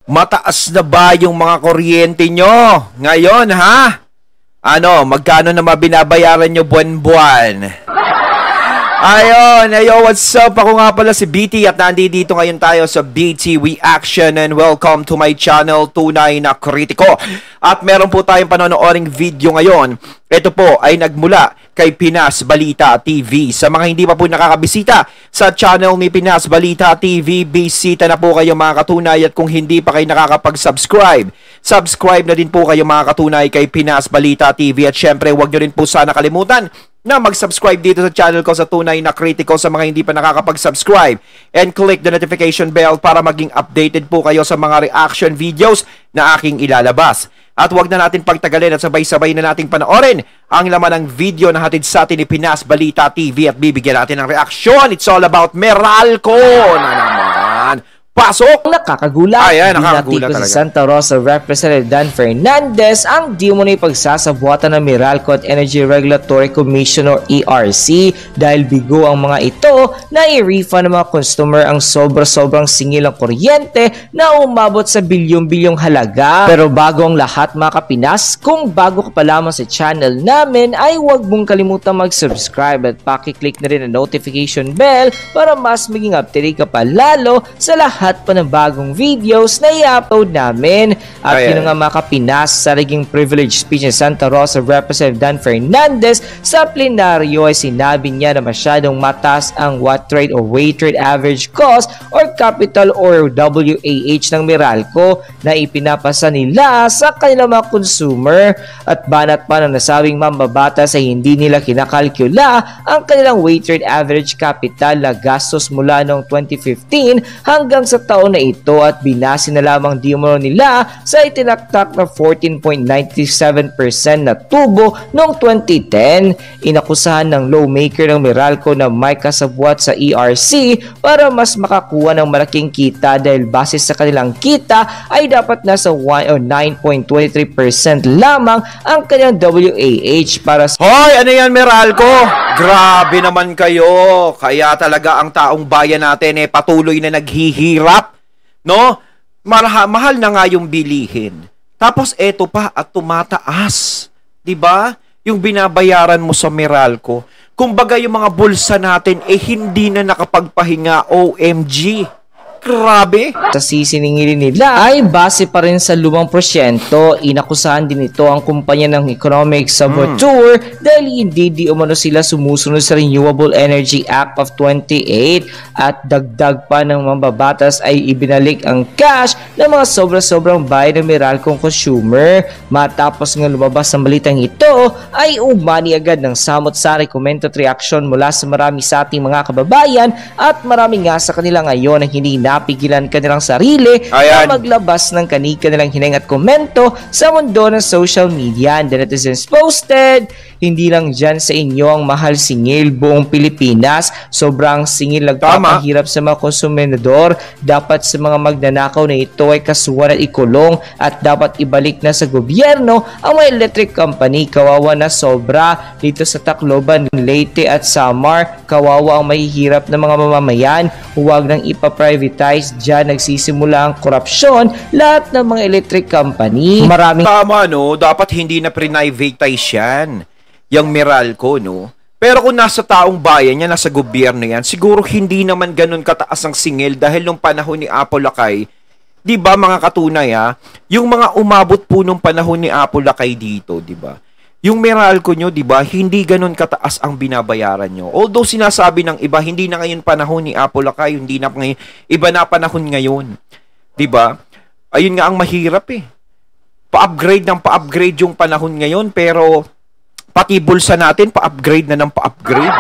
Mataas na ba yung mga kuryente nyo ngayon, ha? Ano, magkano na mabinabayaran nyo buwan-buwan? Ayo, what's up? Ako nga pala si BT at nandito ngayon tayo sa BT Reaction and welcome to my channel, Tunay na Kritiko. At meron po tayong panonooring video ngayon. Ito po ay nagmula kay Pinas Balita TV. Sa mga hindi pa po nakakabisita sa channel ni Pinas Balita TV, bisita na po kayo mga katunay, at kung hindi pa kayo nakakapag-subscribe, subscribe na din po kayo mga katunay kay Pinas Balita TV. At syempre, huwag nyo rin po sana kalimutan na mag-subscribe dito sa channel ko sa Tunay na Kritiko sa mga hindi pa nakakapag-subscribe, and click the notification bell para maging updated po kayo sa mga reaction videos na aking ilalabas. At huwag na natin pagtagalin at sabay-sabay na nating panoorin ang laman ng video na hatid sa atin ni Pinas Balita TV at bibigyan natin ng reaksyon. It's all about Meralco na naman. Pasok! Nakakagulat. Ayan, nakakagulat talaga. talaga. Sa Santa Rosa Representative Dan Fernandez ang di mo na ipagsasabuatan ng Meralco at Energy Regulatory Commission or ERC dahil bigo ang mga ito na i-refund ng mga customer ang sobrang singil ng kuryente na umabot sa bilyong-bilyong halaga. Pero bago ang lahat mga Kapinas, kung bago ka pa lamang sa channel namin ay huwag mong kalimutan mag-subscribe at pakiclick na rin ang notification bell para mas maging update ka pa lalo sa lahat pa ng bagong videos na i-upload namin. At yun nga mga Kapinas, sa naging privilege speech ni Santa Rosa Representative Dan Fernandez sa plenaryo ay sinabi niya na masyadong mataas ang watt rate or weighted average cost or capital or WAH ng Meralco na ipinapasa nila sa kanilang mga consumer, at banat pa ng nasabing mambabatas ay hindi nila kinakalkula ang kanilang weighted average capital na gastos mula noong 2015 hanggang sa taon na ito, at binase na lamang di umano nila sa itinaktak na 14.97% na tubo noong 2010. Inakusahan ng lawmaker ng Meralco na may kasabwat sa ERC para mas makakuha ng malaking kita dahil base sa kanilang kita ay dapat nasa 9.23% lamang ang kanilang WAH para sa... Hoy, ano yan Meralco? Grabe naman kayo. Kaya talaga ang taong bayan natin patuloy na naghihirap, no? Mahal na nga yung bilihin. Tapos eto pa at tumataas. 'Di ba? Yung binabayaran mo sa Meralco. Kumbaga yung mga bulsa natin hindi na nakapagpahinga, OMG. Grabe! Sa sisiningilin nila ay base pa rin sa lumang prosyento. Inakusahan din ito ang kumpanya ng Economic Saboteur dahil hindi di umano sila sumusunod sa Renewable Energy Act of 28, at dagdag pa ng mambabatas ay ibinalik ang cash ng mga sobrang bayad ng Meralcong consumer. Matapos nga lumabas ang balitang ito ay umani agad ng samot-sari comment at reaction mula sa marami sa ating mga kababayan, at marami nga sa kanila ngayon ang hindi napigilan kanilang sarili na maglabas ng kanilang hineng at komento sa mundo ng social media. And the netizens posted, hindi lang dyan sa inyo ang mahal singil, buong Pilipinas sobrang singil nagpapahirap sa mga konsumidor. Dapat sa mga magnanakaw na ito ay kasuhan at ikulong, at dapat ibalik na sa gobyerno ang mga electric company. Kawawa na sobra dito sa Tacloban, Leyte at Samar. Kawawa ang mahihirap na mga mamamayan. Huwag nang ipaprivatize dyan, nagsisimula ang korupsyon lahat ng mga electric company. Maraming tama, no? Dapat hindi na privatize yan, yung Meralco, no? Pero kung nasa taong bayan yan, nasa gobyerno yan, siguro hindi naman ganun kataas ang singil dahil nung panahon ni Apolacay, di ba mga katunay yung mga umabot po nung panahon ni Apolacay dito, di ba? Yung Meralco nyo, di ba, hindi ganun kataas ang binabayaran nyo. Although sinasabi ng iba, hindi na ngayon panahon ni Apolacay, hindi na ngayon, iba na panahon ngayon. Di ba? Ayun nga ang mahirap Pa-upgrade ng pa-upgrade yung panahon ngayon, pero pati bulsa natin, pa-upgrade na ng pa-upgrade.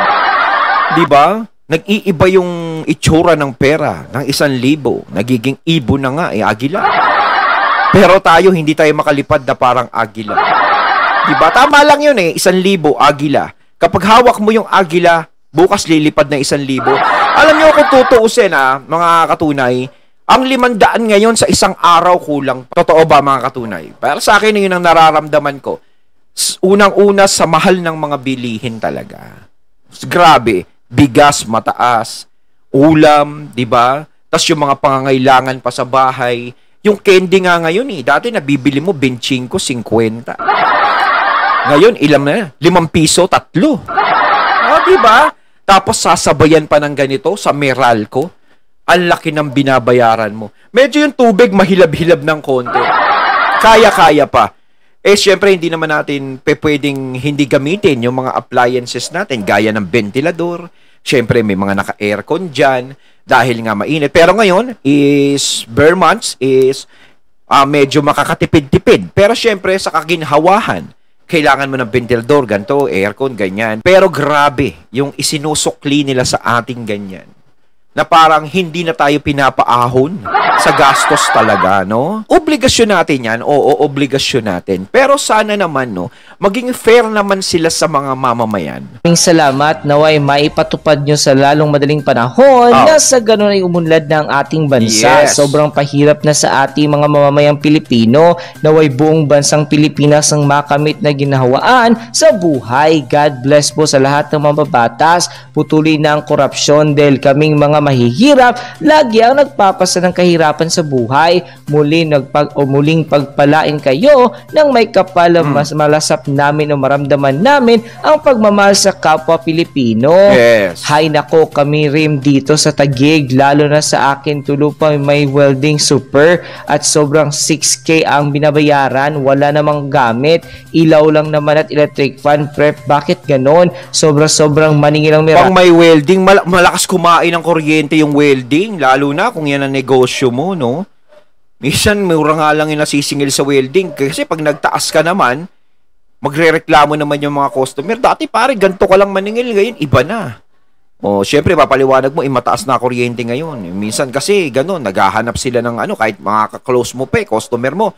Di ba? Nag-iiba yung itsura ng pera ng 1,000. Nagiging ibo na nga, agila. Pero tayo, hindi tayo makalipad na parang agila. Diba? Tama lang yun 1,000, agila. Kapag hawak mo yung agila, bukas lilipad na 1,000. Alam nyo kung tutuusin mga katunay, ang 500 ngayon sa isang araw kulang. Totoo ba mga katunay? Para sa akin yun ang nararamdaman ko. Unang-una sa mahal ng mga bilihin talaga. Grabe, bigas mataas, ulam, 'di ba? Tas yung mga pangangailangan pa sa bahay, Yung candy nga ngayon dati nabibili mo 25, 50. Ngayon, ilang na? 5 piso, 3. Diba? Tapos sasabayan pa ng ganito sa Meralco. Ang laki ng binabayaran mo. Medyo yung tubig mahilab-hilab ng konti. Kaya-kaya pa. Syempre, hindi naman natin pwedeng hindi gamitin yung mga appliances natin, gaya ng ventilador. Syempre, may mga naka-aircon dyan dahil nga mainit. Pero ngayon, bare months is medyo makakatipid-tipid. Pero syempre, sa kaginhawahan, kailangan mo ng ventilador, ganito, aircon, ganyan. Pero grabe, yung isinusukli nila sa ating ganyan, na parang hindi na tayo pinapaahon sa gastos talaga, no? Obligasyon natin yan, oo, obligasyon natin. Pero sana naman, no, maging fair naman sila sa mga mamamayan. Maraming salamat, naway maipatupad nyo sa lalong madaling panahon na sa ganun ay umunlad ng ating bansa. Yes. Sobrang pahirap na sa ating mga mamamayang Pilipino, naway buong bansang Pilipinas ang makamit na ginhawaan sa buhay. God bless po sa lahat ng mababatas. Putulin na ang korupsyon dahil kaming mga mahihirap, lagi ang nagpapasa ng kahirapan sa buhay. Muling pagpalain kayo ng may kapal mas malasap namin o maramdaman namin ang pagmamahal sa kapwa Pilipino. Yes. Hay nako, kami rin dito sa Taguig, lalo na sa akin tulupa may welding super at sobrang 6K ang binabayaran, wala namang gamit, ilaw lang naman at electric fan. Prep, bakit ganon? Sobrang maningil ang Pang may welding, malakas kumain ng kuryente yung welding, lalo na kung yan ang negosyo mo, no? Minsan, mura nga lang yung nasisingil sa welding. Kasi pag nagtaas ka naman, magre-reklamo naman yung mga customer. Dati pare, ganito ka lang maningil, ngayon iba na. Syempre, papaliwanag mo, mataas na kuryente ngayon. Minsan kasi, ganun, naghahanap sila ng kahit mga ka-close mo pa, customer mo,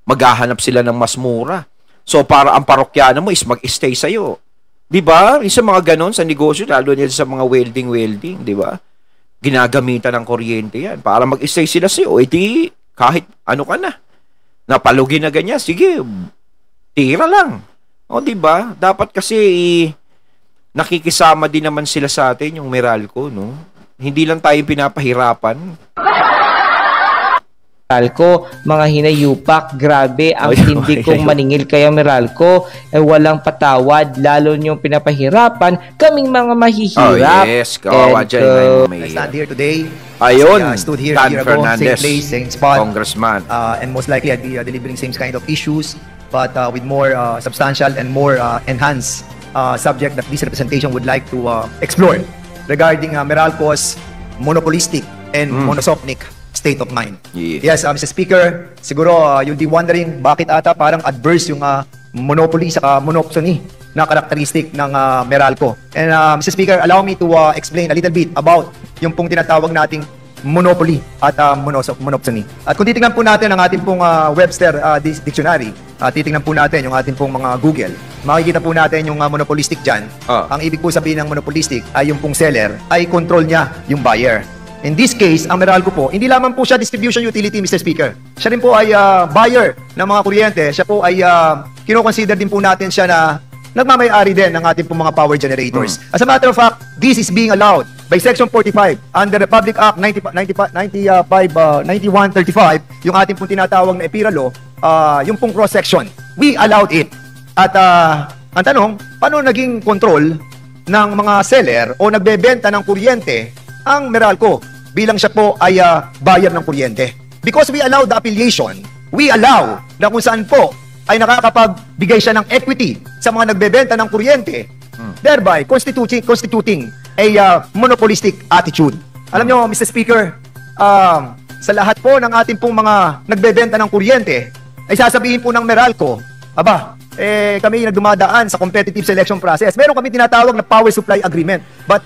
maghahanap sila ng mas mura. So, para ang parokyano mo is mag-stay sa'yo. Diba? Isa mga ganon sa negosyo, lalo niya sa mga welding, diba? Ginagamitan ng kuryente yan. Para mag-stay sila sa'yo, di kahit ano ka na. Napalugin na ganyan, sige, tira lang. Diba? Dapat kasi nakikisama din naman sila sa atin, yung Meralco, no? Hindi lang tayo pinapahirapan. Meralco, mga hinayupak, grabe ang hindi kong maningil kaya Meralco, walang patawad, lalo niyong pinapahirapan kaming mga mahihirap. Yes, kawawa dyan. I stand here today. Ayun, I stood here Dan a year ago, Fernandez, same place, same spot, congressman. And most likely I'd be delivering same kind of issues, but with more substantial and more enhanced subject that this representation would like to explore regarding Meralco's monopolistic and monosopnic state of mind. Yeah. Yes, Mr. Speaker, siguro you'll be wondering bakit ata parang adverse yung monopoly sa monopsony na karakteristik ng Meralco. And Mr. Speaker, allow me to explain a little bit about yung pong tinatawag nating monopoly at monopsony. At kung titingnan po natin ang ating pong Webster Dictionary, titingnan po natin yung ating pong mga Google, makikita po natin yung monopolistic dyan. Ang ibig po sabihin ng monopolistic ay yung pong seller ay control niya yung buyer. In this case, ang Meralco po, hindi lamang po siya distribution utility, Mr. Speaker. Siya rin po ay buyer ng mga kuryente. Siya po ay kino-consider din po natin siya na nagmamay-ari din ng ating pong mga power generators. As a matter of fact, this is being allowed by Section 45 under Republic Act 9135, yung ating pong tinatawag na EPIRA Law, yung pong cross-section. We allowed it. At ang tanong, paano naging control ng mga seller o nagbebenta ng kuryente ang Meralco bilang siya po ay buyer ng kuryente? Because we allow the affiliation, we allow na kung saan po ay nakakapagbigay siya ng equity sa mga nagbebenta ng kuryente, thereby constituting a monopolistic attitude. Alam nyo, Mr. Speaker, sa lahat po ng ating pong mga nagbebenta ng kuryente, ay sasabihin po ng Meralco, kami nagdumadaan sa competitive selection process. Meron kami tinatawag na power supply agreement. But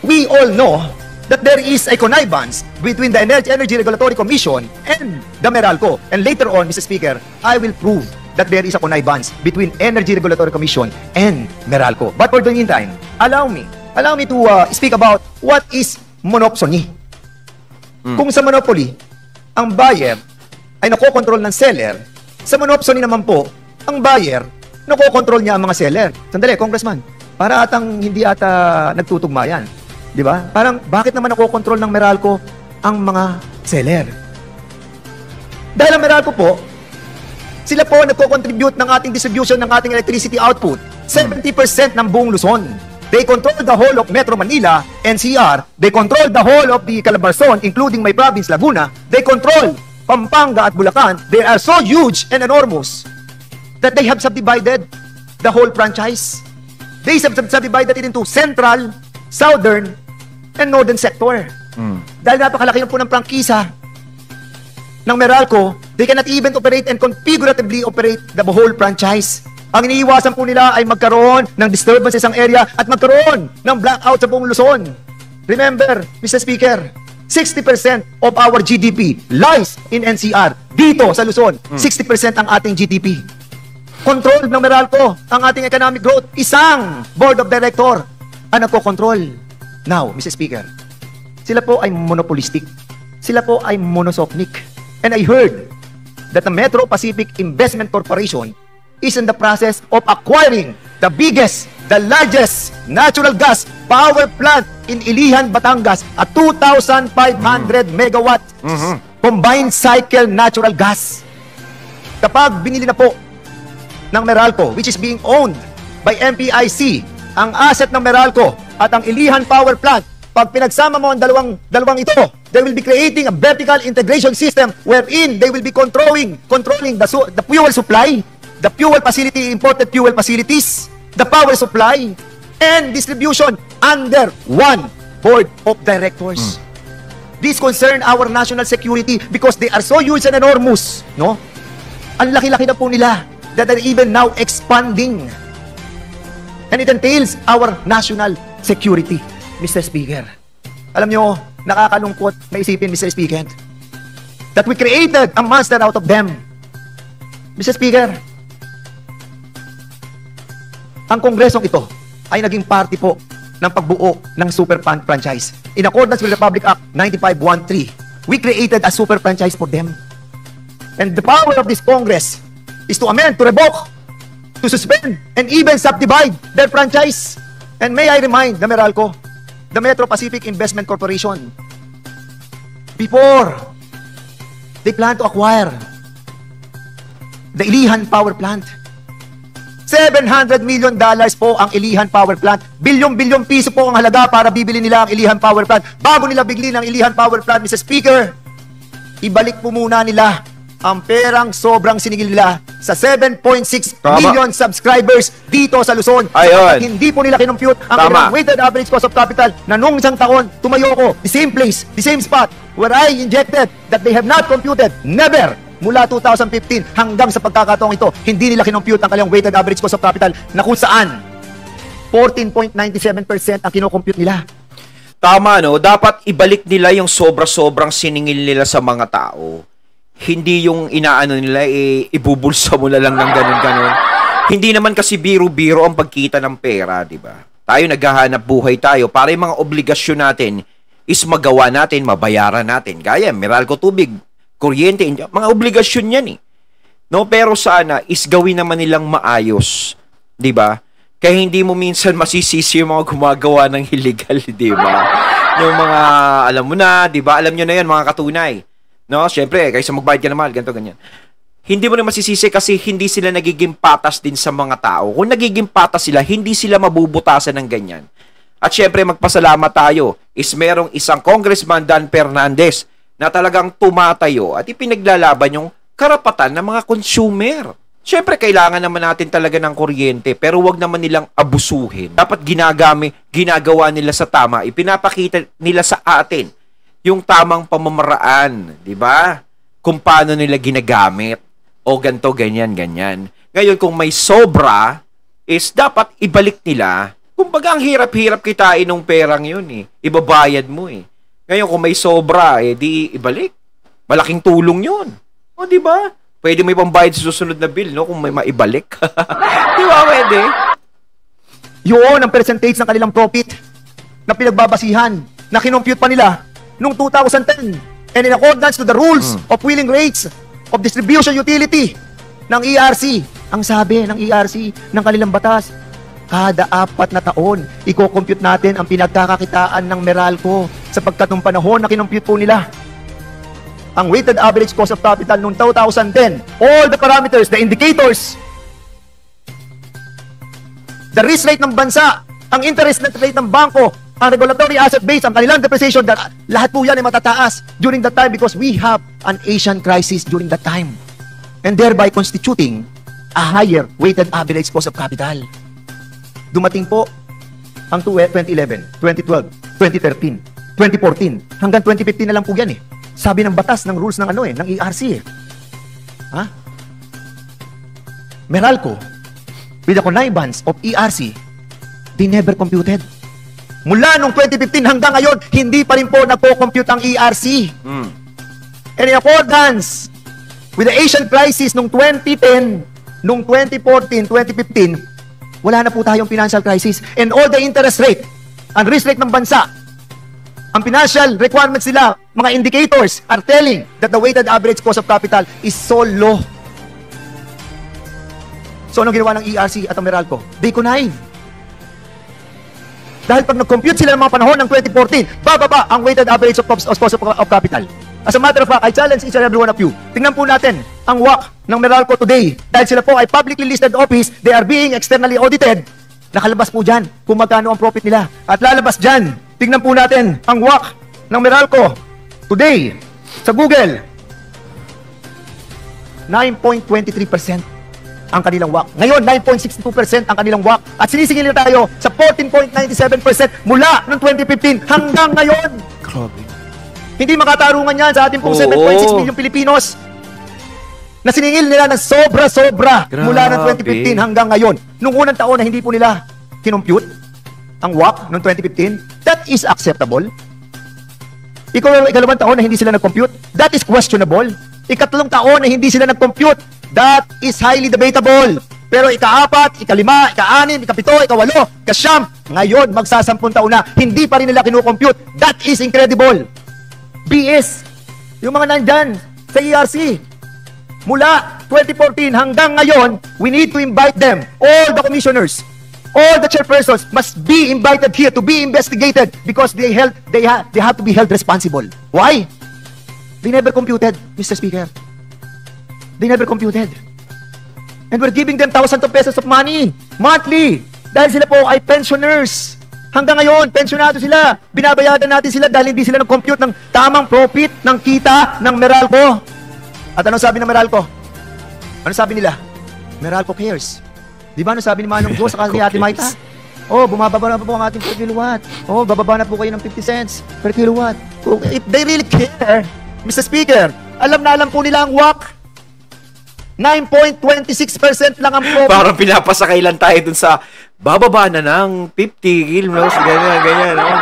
we all know that there is a connivance between the Energy Regulatory Commission and the Meralco. And later on, Mr. Speaker, I will prove that there is a connivance between Energy Regulatory Commission and Meralco. But for the meantime, allow me to speak about what is monopsony. Kung sa monopoly, ang buyer ay nakokontrol ng seller, sa monopsony naman po, ang buyer, nakokontrol niya ang mga seller. Sandali, Congressman, para hindi ata nagtutugma yan. Di ba? Parang, bakit naman nakokontrol ng Meralco ang mga seller? Dahil ang Meralco po, sila po nagko-contribute ng ating distribution ng ating electricity output. 70% ng buong Luzon. They control the whole of Metro Manila, NCR. They control the whole of the Calabarzon, including my province, Laguna. They control Pampanga at Bulacan. They are so huge and enormous that they have subdivided the whole franchise. They have subdivided it into central, southern, and northern sector. Dahil napakalaki na po ng prangkisa ng Meralco, they cannot even operate and configuratively operate the whole franchise. Ang iniiwasan po nila ay magkaroon ng disturbance sa isang area at magkaroon ng blackout sa buong Luzon. Remember, Mr. Speaker, 60% of our GDP lies in NCR. Dito sa Luzon, 60% ang ating GDP. Control ng Meralco ang ating economic growth. Isang board of director ang nagko-control. Now, Mr. Speaker, sila po ay monopolistic. Sila po ay monosopnic. And I heard that the Metro Pacific Investment Corporation is in the process of acquiring the biggest, the largest natural gas power plant in Ilihan, Batangas, at 2,500 megawatts combined cycle natural gas. Kapag binili na po ng Meralco, which is being owned by MPIC, ang asset ng Meralco at ang Ilihan Power Plant, pag pinagsama mo ang dalawang ito, they will be creating a vertical integration system wherein they will be controlling the fuel supply, the fuel facility, imported fuel facilities, the power supply, and distribution under one board of directors. This concern our national security because they are so huge and enormous, no? Ang laki-laki na po nila that are even now expanding. And it entails our national security, Mr. Speaker. Alam nyo, nakakalungkot na isipin, Mr. Speaker, that we created a monster out of them. Mr. Speaker, ang kongresong ito ay naging party po ng pagbuo ng super franchise. In accordance with Republic Act 9513, we created a super franchise for them. And the power of this Congress is to amend, to revoke, to suspend, and even subdivide their franchise. And may I remind the Meralco, the Metro Pacific Investment Corporation, before they plan to acquire the Ilihan Power Plant, $700 million po ang Ilihan Power Plant. Bilyong-bilyong piso po ang halaga para bibili nila ang Ilihan Power Plant. Bago nila bigli ng Ilihan Power Plant, Mr. Speaker, ibalik po muna nila ang perang sobrang siningil nila sa 7.6 million subscribers dito sa Luzon. At hindi po nila kinompute ang kanilang weighted average cost of capital na nung isang taon, tumayo ko, the same place, the same spot where I injected that they have not computed. Never! Mula 2015 hanggang sa pagkakataong ito, hindi nila kinompute ang kanilang weighted average cost of capital na kung saan 14.97% ang kinocompute nila. Tama, no? Dapat ibalik nila yung sobra-sobrang siningil nila sa mga tao. Hindi yung inaano nila, ibubulsa mo na lang ng ganun-ganun. Hindi naman kasi biro-biro ang pagkita ng pera, di ba? Tayo naghahanap buhay tayo para yung mga obligasyon natin is magawa natin, mabayaran natin. Gaya, Meralco Tubig, kuryente, mga obligasyon yan eh. No, pero sana is gawin naman nilang maayos, 'di ba? Kaya hindi mo minsan masisisi yung mga gumagawa ng illegal, 'di ba? Yung mga alam mo na, 'di ba? Alam niyo na 'yan, mga katunay. No, syempre, kaysa magbayad ka na mahal, ganito ganyan. Hindi mo na masisisi kasi hindi sila nagiging patas din sa mga tao. Kung nagiging patas sila, hindi sila mabubutasan ng ganyan. At syempre, magpasalamat tayo is merong isang Congressman Dan Fernandez na talagang tumatayo at ipinaglalaban yung karapatan ng mga consumer. Siyempre, kailangan naman natin talaga ng kuryente, pero wag naman nilang abusuhin. Dapat ginagawa nila sa tama, ipinapakita nila sa atin yung tamang pamamaraan, di ba? Kung paano nila ginagamit, o ganto, ganyan, ganyan. Ngayon, kung may sobra, is dapat ibalik nila. Kumbaga, ang hirap-hirap kitain ng perang yun eh. Ibabayad mo eh. Ngayon, kung may sobra, di ibalik. Malaking tulong yun. O, di ba? Pwede may pambayad sa susunod na bill, no? Kung may maibalik. Di ba, pwede? Yun ang percentage ng kanilang profit na pinagbabasihan, na kinompute pa nila noong 2010. And in accordance to the rules of wheeling rates of distribution utility ng ERC, ang sabi ng ERC, ng kanilang batas, kada 4 na taon, i-compute natin ang pinagkakakitaan ng Meralco sapagkat nung panahon na kinompute po nila ang weighted average cost of capital noong 2010. All the parameters, the indicators, the risk rate ng bansa, ang interest rate ng bangko, ang regulatory asset base, ang kanilang depreciation, lahat po yan ay matataas during that time because we have an Asian crisis during that time. And thereby constituting a higher weighted average cost of capital. Dumating po ang 2011, 2012, 2013, 2014, hanggang 2015 na lang po yan eh. Sabi ng batas, ng rules ng ng ERC eh. Ha? Meralco, with the connivance of ERC, they never computed. Mula nung 2015 hanggang ngayon, hindi pa rin po nagpo-compute ang ERC. And in accordance with the Asian crisis nung 2010, nung 2014, 2015, wala na po tayong financial crisis. And all the interest rate, ang risk rate ng bansa, ang financial requirements nila, mga indicators are telling that the weighted average cost of capital is so low. So, anong ginawa ng ERC at ang Meralco? They connive. Dahil pag nag-compute sila ng mga panahon ng 2014, bababa ang weighted average of cost of capital. As a matter of fact, I challenge each and every one of you. Tingnan po natin ang WACC ng Meralco today. Dahil sila po ay publicly listed office, they are being externally audited. Nakalabas po dyan kung magkano ang profit nila. At lalabas dyan, tingnan po natin ang WACC ng Meralco today sa Google. 9.23% ang kanilang WACC. Ngayon, 9.62% ang kanilang WACC. At sinisingil na tayo sa 14.97% mula noong 2015 hanggang ngayon. Grabe. Hindi makatarungan yan sa ating pong 7.6 million Pilipinos na siningil nila ng sobra-sobra mula ng 2015 hanggang ngayon. Nung unang taon na hindi po nila kinompute ang WACC noong 2015, that is acceptable. Ikalawang taon na hindi sila nag-compute, that is questionable. Ikatlong taon na hindi sila nag-compute, that is highly debatable. Pero ika-4, ika-5, ika-6, ika-7, ika-8, ika-9, ngayon magsasampung taon na, hindi pa rin nila kinocompute. That is incredible. BS, yung mga nandyan sa ERC, mula 2014 hanggang ngayon, we need to invite them, all the commissioners, all the chairpersons must be invited here to be investigated because they have to be held responsible. Why? They never computed, Mr. Speaker. They never computed. And we're giving them thousands of pesos of money, monthly, dahil sila po ay pensioners. Hanggang ngayon, pensionado sila. Binabayaran natin sila dahil hindi sila nag-compute ng tamang profit, ng kita, ng Meralco. At anong sabi ng Meralco? Ano sabi nila? Meralco cares. Di ba ano sabi ni Manong Go sa kanya Ate Maita? Oh, bumababa na po ang ating per kilowatt. Oh, bababa na po kayo ng 50 cents per kilowatt. If they really care, Mr. Speaker, alam na alam po nila ang WACC. 9.26% lang ang profit. Parang pinapasakay lang tayo dun sa bababa na ng 50 kilos, ganyan.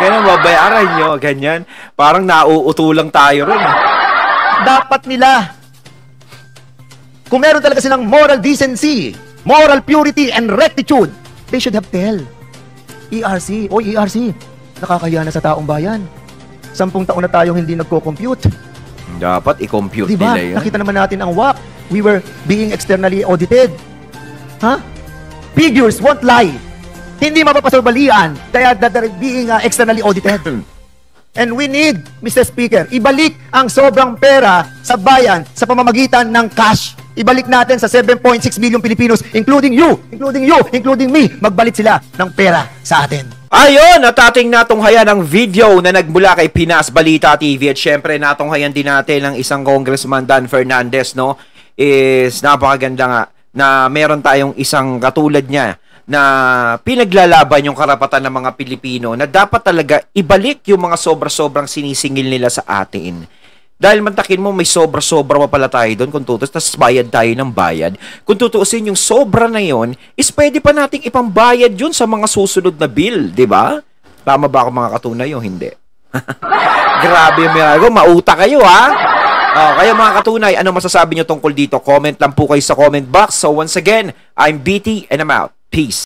Ganyan, babayaran nyo, ganyan. Parang nauutulang tayo rin. Dapat nila, kung meron talaga silang moral decency, moral purity, and rectitude, they should have tell ERC, ERC, nakakahiya na sa taong bayan. 10 taon na tayong hindi nagko-compute. Dapat i-compute diba? Nila yun. Nakita naman natin ang WACC. We were being externally audited. Figures won't lie. Hindi mapapasabalian kaya that they're being externally audited. And we need, Mr. Speaker, ibalik ang sobrang pera sa bayan sa pamamagitan ng cash. Ibalik natin sa 7.6 million Pilipinos, including you, including me. Magbalik sila ng pera sa atin. Ayun, at ating natunghayan ang video na nagmula kay Pinas Balita TV. At syempre, natunghayan din natin ang isang Congressman Dan Fernandez, no? Is napakaganda nga na meron tayong isang katulad niya na pinaglalaban yung karapatan ng mga Pilipino na dapat talaga ibalik yung mga sobra-sobrang sinisingil nila sa atin. Dahil mantakin mo, may sobra-sobra pa pala tayo doon kung tutos, tapos bayad tayo ng bayad. Kung tutuusin yung sobra na yon, is pwede pa nating ipambayad yun sa mga susunod na bill, di ba? Tama ba ako mga katunay o hindi? Grabe yung Mirago, mauta kayo ha? Kaya mga katunay, ano masasabi nyo tungkol dito? Comment lang po kayo sa comment box. So once again, I'm BT and I'm out. Peace.